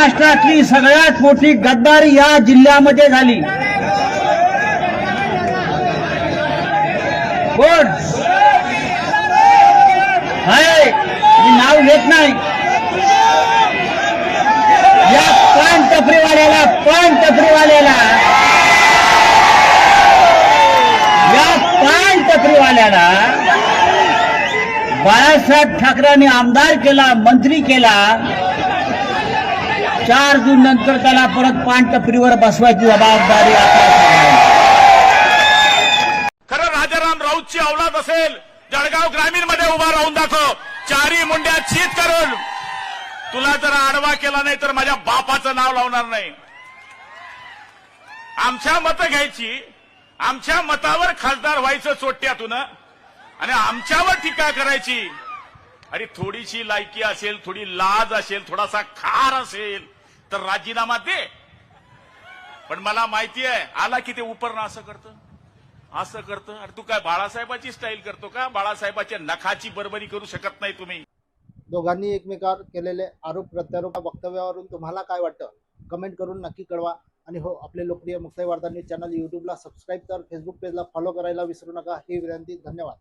महाराष्ट्रातली सगळ्यात मोठी गद्दारी या जिल्ह्यामध्ये झाली। कोण आहे मी नाव घेत नाही। या पान टपरीवाल्याला बाळासाहेब ठाकरेंनी आमदार केला, मंत्री केला। 4 जून नंतर त्याला परत पान टपरीवर बसवायची जबाबदारी खरं राजाराम राऊतची औलाद असेल, जळगाव ग्रामीण मध्ये उभा राहून दाखव, 4 मुंड्या चीत करून तुला जर आडवा केला नाही तर माझ्या बापाचं नाव लावणार नाही। आमच्या मतं घ्यायची, आमच्या मतावर खासदार व्हायचं चोट्यातून आणि आमच्यावर टीका करायची। अरे थोडीशी लायकी असेल, थोडी लाज असेल, थोडासा खार असेल तर राजीनामा दे। पण मला माहिती आहे आला की ते उपरनं असं करतं। अरे तू काय बाळासाहेबाची स्टाईल करतो का? बाळासाहेबाच्या नखाची बरोबरी करू शकत नाही तुम्ही। दोघांनी एकमेकावर केलेले आरोप प्रत्यारोप वक्तव्यावरून तुम्हाला काय वाटतं कमेंट करून नक्की कळवा। आणि हो, आपले लोकप्रिय मुक्ताई वार्ता न्यूज चॅनल यूट्यूबला सबस्क्राईब कर, फेसबुक पेजला फॉलो करायला विसरू नका ही विनंती। धन्यवाद।